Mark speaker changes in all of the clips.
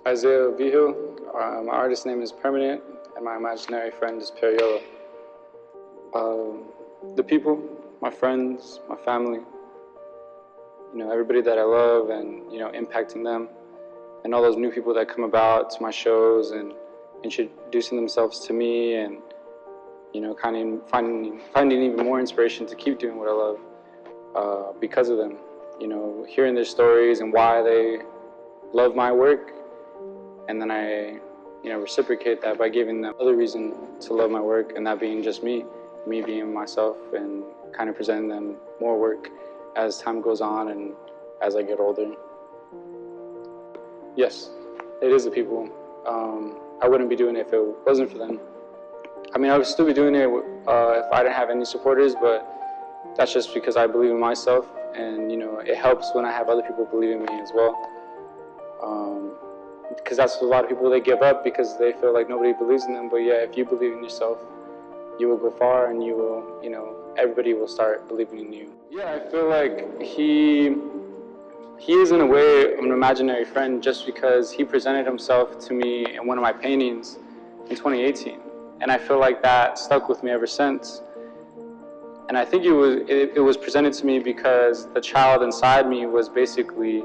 Speaker 1: Isaiah Vigil. My artist name is Permanent, and my imaginary friend is Periolo. The people, my friends, my family, everybody that I love, and impacting them, and all those new people that come about to my shows and introducing themselves to me, and kind of finding even more inspiration to keep doing what I love because of them. Hearing their stories and why they love my work, and then I reciprocate that by giving them another reason to love my work, and that being just me being myself, and kind of presenting them more work as time goes on and as I get older. Yes, it is the people. I wouldn't be doing it if it wasn't for them. I mean, I would still be doing it if I didn't have any supporters, but that's just because I believe in myself, and it helps when I have other people believe in me as well. Because that's a lot of people, they give up because they feel like nobody believes in them. But yeah, if you believe in yourself, you will go far, and you will, everybody will start believing in you. Yeah, I feel like he is in a way an imaginary friend just because he presented himself to me in one of my paintings in 2018. And I feel like that stuck with me ever since. And I think it was presented to me because the child inside me was basically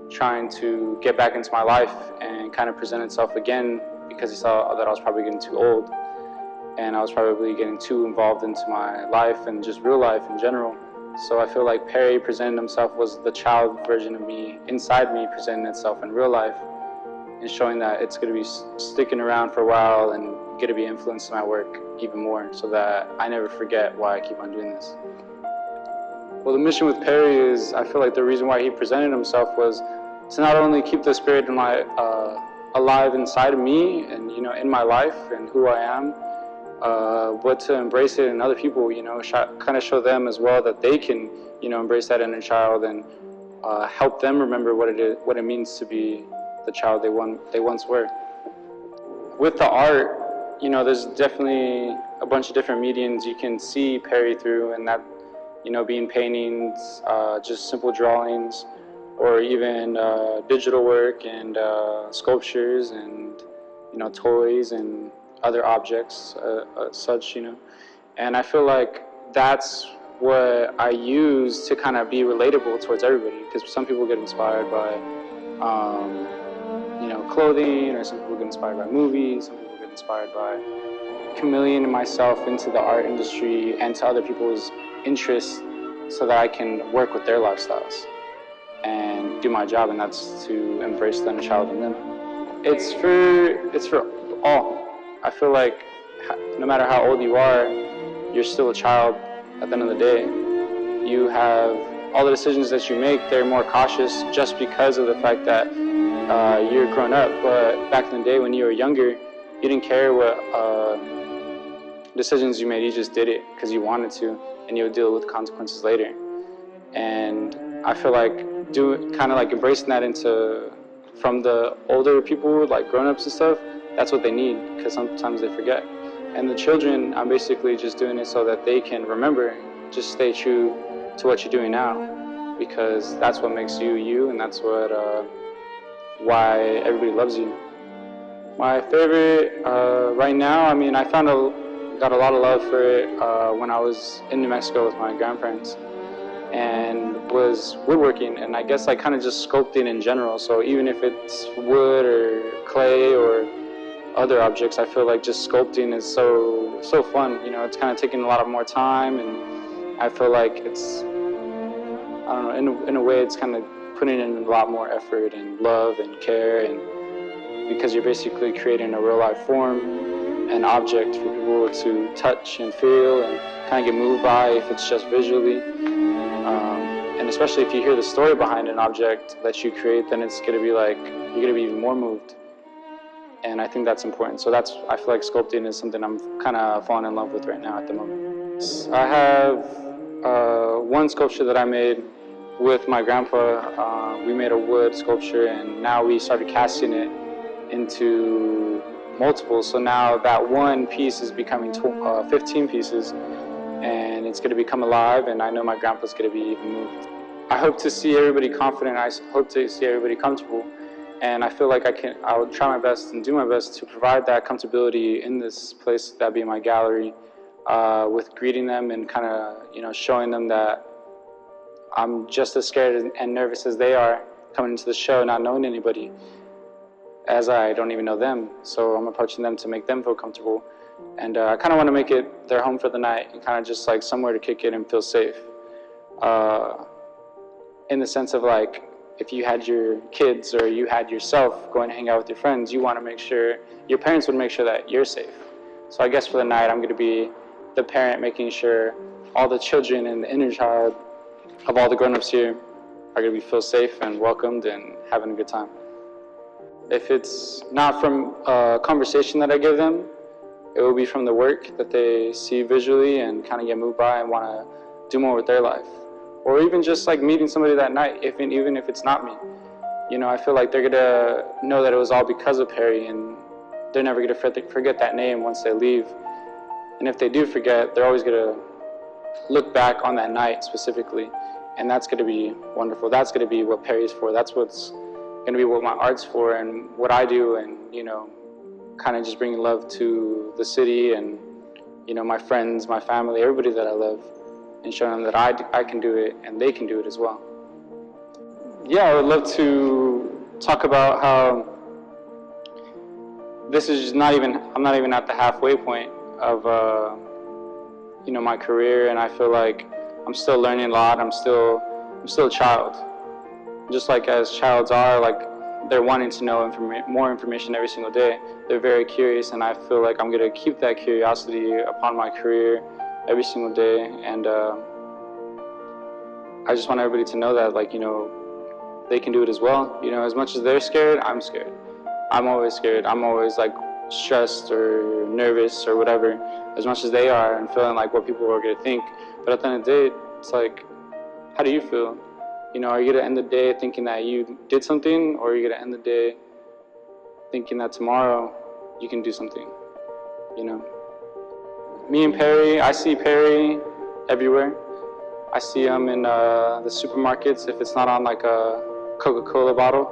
Speaker 1: trying to get back into my life and kind of present itself again, because he saw that I was probably getting too old, and I was probably getting too involved into my life and just real life in general. So I feel like Perry presenting himself was the child version of me inside me presenting itself in real life, and showing that it's going to be sticking around for a while and going to be influencing my work even more, so that I never forget why I keep on doing this. Well, the mission with Perry is, I feel like the reason why he presented himself was to not only keep the spirit alive inside of me and in my life and who I am, but to embrace it in other people. Kind of show them as well that they can embrace that inner child, and help them remember what it means to be the child they once were. With the art, there's definitely a bunch of different mediums you can see Perry through, and that being paintings, just simple drawings, or even digital work and sculptures and toys and other objects, such. And I feel like that's what I use to kind of be relatable towards everybody, because some people get inspired by clothing, or some people get inspired by movies, some people get inspired by chameleoning myself into the art industry and to other people's interests, so that I can work with their lifestyles and do my job, and that's to embrace the inner child in them. It's for all. I feel like no matter how old you are, you're still a child at the end of the day. You have all the decisions that you make, they're more cautious just because of the fact that you're grown up. But back in the day when you were younger, you didn't care what decisions you made, you just did it because you wanted to, and you would deal with consequences later. And I feel like kind of like embracing that from the older people, like grown-ups and stuff, that's what they need, because sometimes they forget. And the children, I'm basically just doing it so that they can remember, just stay true to what you're doing now, because that's what makes you you, and that's why everybody loves you. My favorite right now, I mean, I got a lot of love for it when I was in New Mexico with my grandparents, and was woodworking, and I guess kind of just sculpting in general. So even if it's wood or clay or other objects, I feel like just sculpting is so fun. It's kind of taking a lot more time, and I feel like it's, I don't know, in a way it's kind of putting in a lot more effort and love and care, and because you're basically creating a real life form, an object for people to touch and feel and kind of get moved by if it's just visually. And especially if you hear the story behind an object that you create, then it's going to be like, you're going to be even more moved. And I think that's important. So I feel like sculpting is something I'm kind of falling in love with right now at the moment. I have one sculpture that I made with my grandpa. We made a wood sculpture, and now we started casting it into multiple. So now that one piece is becoming 15 pieces, and it's going to become alive, and I know my grandpa's going to be even moved. I hope to see everybody confident. I hope to see everybody comfortable, And I feel like I would try my best and do my best to provide that comfortability in this place, that being my gallery, with greeting them and kind of, showing them that I'm just as scared and nervous as they are coming into the show, not knowing anybody, as I don't even know them. So I'm approaching them to make them feel comfortable. And I kind of want to make it their home for the night and kind of just like somewhere to kick it and feel safe. In the sense of like, if you had your kids or you had yourself going to hang out with your friends, you want to make sure, your parents would make sure that you're safe. So I guess for the night, I'm going to be the parent making sure all the children and the inner child of all the grown-ups here are going to feel safe and welcomed and having a good time. If it's not from a conversation that I give them, it will be from the work that they see visually and kind of get moved by and want to do more with their life. Or even just like meeting somebody that night, even if it's not me. I feel like they're gonna know that it was all because of Perry, and they're never gonna forget that name once they leave. And if they do forget, they're always gonna look back on that night specifically, and that's gonna be wonderful. That's gonna be what Perry's for. That's what's gonna be what my art's for, and what I do, and kind of just bringing love to the city and my friends, my family, everybody that I love, and showing them that I can do it and they can do it as well. Yeah, I would love to talk about how this is I'm not even at the halfway point of my career, and I feel like I'm still learning a lot. I'm still a child, just like as childs are, like they're wanting to know more information every single day. They're very curious, and I feel like I'm gonna keep that curiosity upon my career every single day. And I just want everybody to know that, they can do it as well. As much as they're scared, I'm scared. I'm always scared. I'm always like stressed or nervous or whatever, as much as they are, and feeling like what people are gonna think. But at the end of the day, it's like, how do you feel? Are you gonna end the day thinking that you did something, or are you gonna end the day thinking that tomorrow you can do something? Me and Perry, I see Perry everywhere. I see him in the supermarkets if it's not on like a Coca-Cola bottle,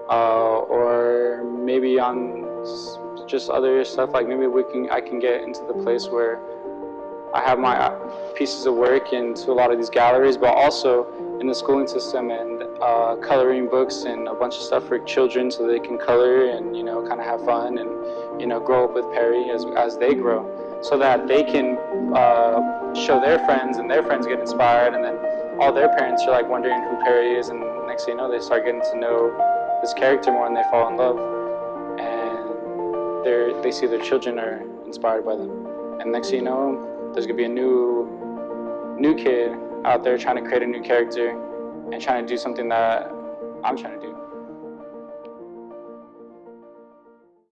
Speaker 1: or maybe on just other stuff. Like maybe I can get into the place where I have my pieces of work into a lot of these galleries, but also in the schooling system and coloring books and a bunch of stuff for children so they can color and kind of have fun and grow up with Perry as they grow, so that they can show their friends and their friends get inspired, and then all their parents are like wondering who Perry is, and next thing you know, they start getting to know this character more and they fall in love, and they see their children are inspired by them, and next thing you know, there's gonna be a new kid out there trying to create a new character and trying to do something that I'm trying to do.